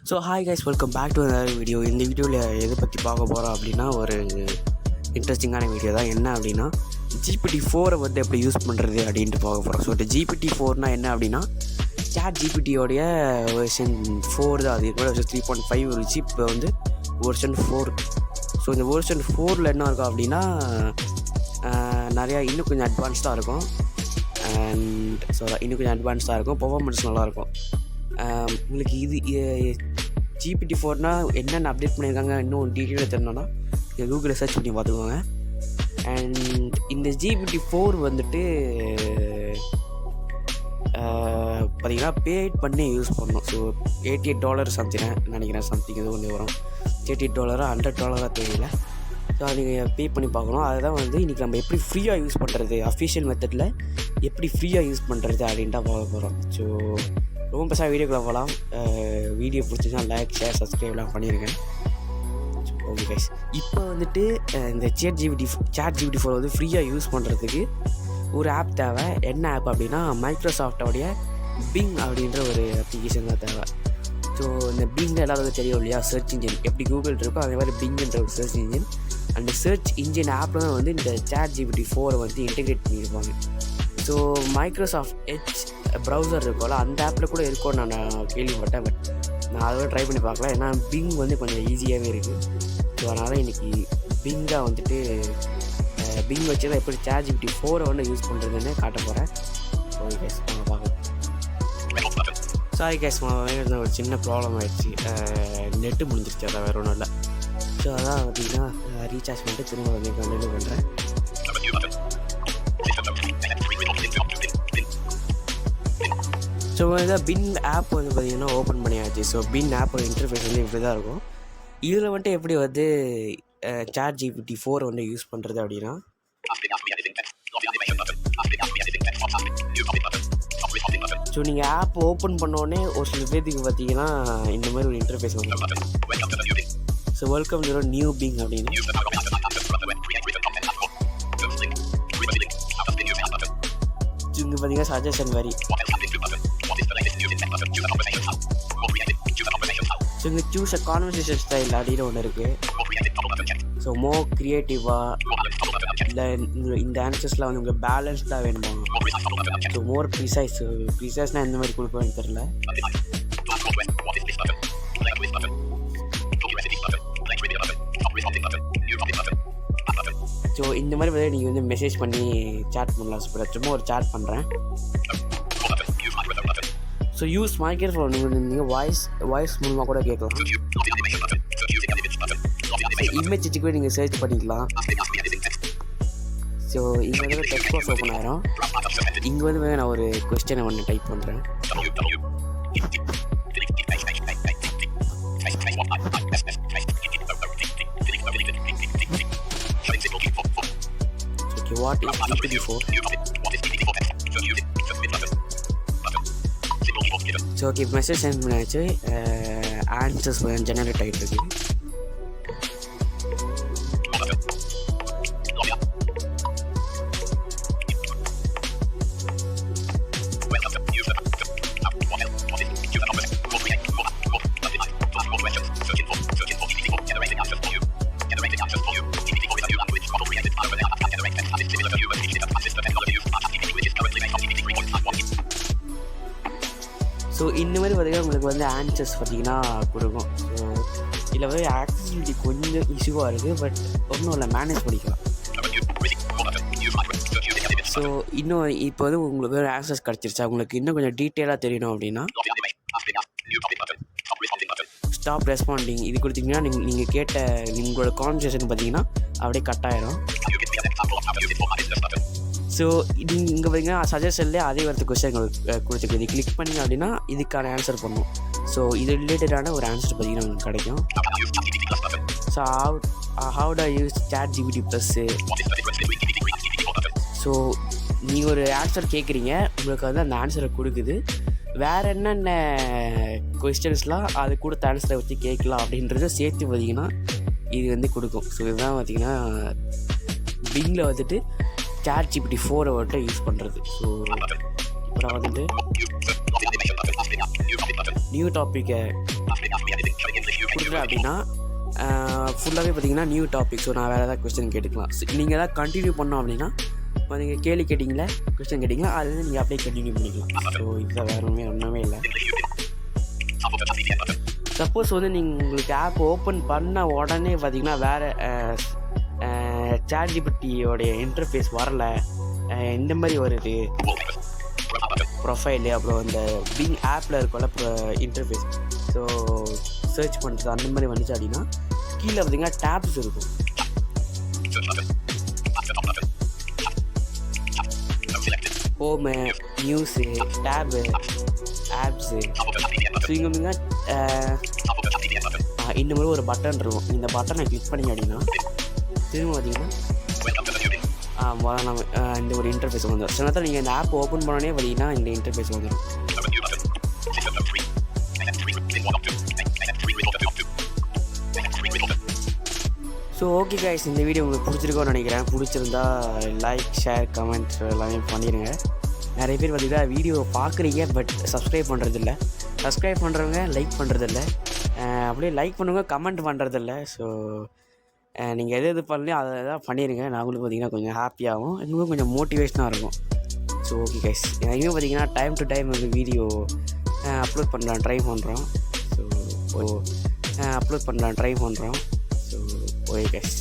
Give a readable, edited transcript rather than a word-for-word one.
So hi guys, welcome back to another video. இந்த வீடியோவில் எதை பற்றி பார்க்க போகிறோம் அப்படின்னா, ஒரு இன்ட்ரெஸ்டிங்கான வீடியோ தான். என்ன அப்படின்னா, GPT-4 வந்து எப்படி யூஸ் பண்ணுறது அப்படின்ட்டு பார்க்க போகிறோம். ஸோ இந்த GPT-4 என்ன அப்படின்னா, சாட் ஜிபிடியோடைய வெர்ஷன் 4 தான். அது கூட வெர்ஷன் 3.5 இருந்துச்சு. இப்போ வந்து வெர்ஷன் 4. ஸோ இந்த வெர்ஷன் 4 என்ன இருக்கும் அப்படின்னா, நிறையா இன்னும் கொஞ்சம் அட்வான்ஸ்டாக இருக்கும். அண்ட் ஸோ இன்னும் கொஞ்சம் அட்வான்ஸ்டாக இருக்கும். பெர்ஃபார்மன்ஸ் நல்லாயிருக்கும். உங்களுக்கு இது GPT-4 என்னென்ன அப்டேட் பண்ணியிருக்காங்க இன்னும் டீட்டெயிலாக தெரியணுன்னா நீங்கள் கூகுளில் சர்ச் பண்ணி பார்த்துக்கோங்க. அண்ட் இந்த GPT-4 வந்துட்டு பார்த்திங்கன்னா பேட் பண்ணி யூஸ் பண்ணணும். ஸோ $88 சம்திங் நினைக்கிறேன், சம்திங் இது ஒன்று வரும். $88 $100 தெரியல. ஸோ அது நீங்கள் பே பண்ணி பார்க்கணும். அதுதான் வந்து இன்றைக்கி நம்ம எப்படி ஃப்ரீயாக யூஸ் பண்ணுறது, அஃபிஷியல் மெத்தடில் எப்படி ஃப்ரீயாக யூஸ் பண்ணுறது அப்படின்ட்டு பார்க்க போகிறோம். ஸோ ரொம்ப பெருசாக வீடியோக்குள்ளே போகலாம். வீடியோ பிடிச்சிச்சுன்னா லைக், ஷேர், சப்ஸ்கிரைப்லாம் பண்ணியிருக்கேன். ஓகே கைஸ், இப்போ வந்துட்டு இந்த சாட் GPT-4 வந்து ஃப்ரீயாக யூஸ் பண்ணுறதுக்கு ஒரு ஆப் தேவை. என்ன ஆப் அப்படின்னா, மைக்ரோசாஃப்டோடைய பிங் அப்படின்ற ஒரு அப்ளிகேஷன் தான் தேவை. ஸோ இந்த பிங் எல்லாருக்கும் தெரியும் இல்லையா, சர்ச் இன்ஜின் எப்படி கூகுள் இருக்கோ அதே மாதிரி பிங்ன்ற ஒரு சர்ச் இன்ஜின். அந்த சர்ச் இன்ஜின் ஆப்பில் தான் வந்து இந்த சாட் GPT-4 வந்து இன்டெகிரேட் பண்ணியிருப்பாங்க. ஸோ மைக்ரோசாஃப்ட் எட்ஜ் ப்ரௌசர் இருக்கும்ல, அந்த ஆப்பில் கூட இருக்கும்னு நான் கேள்விப்பட்டேன். பட் நான் அதை ட்ரை பண்ணி பார்க்கல. ஏன்னா பிங் வந்து கொஞ்சம் ஈஸியாகவே இருக்குது. ஸோ அதனால் இன்றைக்கி பிங்காக வந்துட்டு பிங் வச்சு தான் எப்படி சாட் GPT-4 வந்து யூஸ் பண்ணுறதுன்னு காட்ட போகிறேன். ஓகே கேஸ், நாங்கள் பார்க்கலாம். சாரி கேஸ், ஒரு சின்ன ப்ராப்ளம் ஆகிடுச்சு. நெட்டு முடிஞ்சிருச்சு, அதான் வேறு ஒன்றும் இல்லை. ஸோ அதான் பார்த்திங்கன்னா ரீசார்ஜ் பண்ணிட்டு திரும்ப வந்து கண்டினியூ பண்ணுறேன். ஸோ இதை பின் ஆப் வந்து பார்த்திங்கன்னா ஓப்பன் பண்ணியாச்சு. ஸோ பின் ஆப்போட இன்டர்ஃபேஸ் வந்து இப்படி தான் இருக்கும். இதில் வந்துட்டு எப்படி வந்து சாட் GPT-4 வந்து யூஸ் பண்ணுறது அப்படின்னா, ஸோ நீங்கள் ஆப் ஓப்பன் பண்ணோடனே ஒரு சில பேருக்கு பார்த்தீங்கன்னா இந்த மாதிரி ஒரு இன்டர்ஃபேஸ் வந்து, so welcome to new Bing அப்படின்னு. இங்கே பார்த்தீங்கன்னா சஜஷன் மாதிரி. ஸோ இங்கே சூஸ் அ கான்வர்சேஷன் ஸ்டைல் அப்படின்னு ஒன்று இருக்குது. ஸோ மோர் க்ரியேட்டிவாக இல்லை இந்த ஆன்சர்ஸ்லாம் வந்து உங்களுக்கு பேலன்ஸ்டாக வேணுமா, ஸோ மோர் ப்ரிசைஸ்னால் எந்த மாதிரி கொடுப்பேன்னு தெரில. ஸோ இந்த மாதிரி வந்து நீங்கள் வந்து மெசேஜ் பண்ணி சாட் பண்ணலாம். ஸோ சும்மா ஒரு சாட் பண்ணுறேன். ஸோ யூஸ் மைக்ரோஃபோன் நீங்கள் வாய்ஸ் மூலமாக கூட கேட்கலாம். இமேஜ் வச்சு கூட நீங்கள் சர்ச் பண்ணிக்கலாம். ஸோ இங்கே வந்து டெக்ஸ்ட் பாக்ஸ் ஓப்பன் ஆகிரும். இங்கே வந்து நான் ஒரு கொஸ்டினை ஒன்று டைப் பண்ணுறேன். Okay, what is GPT-4? So okay, message sent பண்ணியாச்சு. ஆன்சர்ஸ் ஜெனரேட் ஆகிட்டு இருக்கு. ஸோ இந்த மாதிரி பார்த்திங்கன்னா உங்களுக்கு வந்து ஆன்சர்ஸ் பார்த்திங்கன்னா கொடுக்கும். ஸோ இதில் வந்து ஆக்சசிபிலிட்டி கொஞ்சம் இஷ்யூவாக இருக்குது. பட் ஒன்றும் இல்லை, மேனேஜ் பண்ணிக்கலாம். ஸோ இன்னும் இப்போ வந்து உங்களுக்கு ஒரு ஆன்சர்ஸ் கிடச்சிருச்சா, உங்களுக்கு இன்னும் கொஞ்சம் டீட்டெயிலாக தெரியணும் அப்படின்னா ஸ்டாப் ரெஸ்பாண்டிங் இது கொடுத்தீங்கன்னா நீங்கள் கேட்ட உங்களோட கான்வர்சேஷன் பார்த்திங்கன்னா அப்படியே கட் ஆகிடும். ஸோ இது இங்கே பார்த்திங்கன்னா சஜஷன்லேயே அதே வரத்து கொஸ்டின் கொடுத்துருக்கு. இது கிளிக் பண்ணிங்க அப்படின்னா இதுக்கான ஆன்சர் பண்ணும். ஸோ இது ரிலேட்டடான ஒரு ஆன்சர் பார்த்திங்கன்னா உங்களுக்கு கிடைக்கும். So how to use chat GPT+. So நீங்கள் ஒரு ஆன்சர் கேட்குறீங்க, உங்களுக்கு வந்து அந்த ஆன்சரை கொடுக்குது. வேறு என்னென்ன கொஸ்டின்ஸ்லாம் அது கொடுத்த ஆன்சரை வச்சு கேட்கலாம் அப்படின்றத சேர்த்து பார்த்திங்கன்னா இது வந்து கொடுக்கும். ஸோ இதுதான் பார்த்திங்கன்னா பிங்கில் வந்துட்டு சாட் GPT-4 வந்துட்டு யூஸ் பண்ணுறது. ஸோ இப்போ நான் வந்துட்டு நியூ டாப்பிக்கை கொடுத்துட்டேன் அப்படின்னா ஃபுல்லாகவே பார்த்தீங்கன்னா நியூ டாபிக். ஸோ நான் வேறு ஏதாவது கொஸ்டின் கேட்டுக்கலாம். நீங்கள் எதாவது கண்டினியூ பண்ணோம் அப்படின்னா இப்போ நீங்கள் கேள்வி கேட்டிங்களா, கொஸ்டின் கேட்டிங்களா, அது வந்து நீங்கள் அப்படியே கண்டினியூ பண்ணிக்கலாம். ஸோ இதில் வேறு ஒன்றுமே இல்லை. சப்போஸ் வந்து நீங்கள் உங்களுக்கு ஆப் ஓப்பன் பண்ண உடனே பார்த்தீங்கன்னா வேறு ChatGPTயோடைய இன்டர்ஃபேஸ் வரலை, இந்த மாதிரி வருது ப்ரொஃபைலு, அப்புறம் இந்த பிங் ஆப்பில் இருக்கோம்ல இன்டர்ஃபேஸ், ஸோ சர்ச் பண்ணுறது அந்த மாதிரி வந்துச்சு அப்படின்னா கீழே பார்த்தீங்கன்னா டேப்ஸ் இருக்கும். Home, news, tab, apps. So இங்கே பார்த்தீங்கன்னா இந்த மாதிரி ஒரு பட்டன் இருக்கும். இந்த பட்டனை கிளிக் பண்ணிங்க அப்படின்னா திரும்ப பார்த்தீங்கன்னா நம்ம இந்த ஒரு இன்டர்ஃபேஸ் வந்துடும். சில நேரத்தில் நீங்கள் இந்த ஆப் ஓப்பன் பண்ணோடனே பார்த்தீங்கன்னா இந்த இன்டர்ஃபேஸ் வந்துடும். ஸோ ஓகே கைஸ், இந்த வீடியோ உங்களுக்கு பிடிச்சிருக்கோன்னு நினைக்கிறேன். பிடிச்சிருந்தா லைக், ஷேர், கமெண்ட் எல்லாமே பண்ணிடுங்க. நிறைய பேர் பார்த்தீங்கன்னா வீடியோ பார்க்குறீங்க பட் சப்ஸ்கிரைப் பண்ணுறதில்ல. சப்ஸ்கிரைப் பண்ணுறவங்க லைக் பண்ணுறதில்ல, அப்படியே லைக் பண்ணுங்க, கமெண்ட் பண்ணுறதில்ல. ஸோ நீங்கள் எது பண்ணலையும் அதை தான் பண்ணிடுங்க. நாங்களும் பார்த்தீங்கன்னா கொஞ்சம் ஹாப்பியாகவும் இன்னும் கொஞ்சம் மோட்டிவேஷனாக இருக்கும். ஸோ ஓகே கைஸ், இனிமேல் பார்த்தீங்கன்னா டைம் டு டைம் வந்து வீடியோ அப்லோட் பண்ணலாம் ட்ரை பண்ணுறோம். ஸோ அப்லோட் பண்ணலாம் ட்ரை பண்ணுறோம். So okay guys.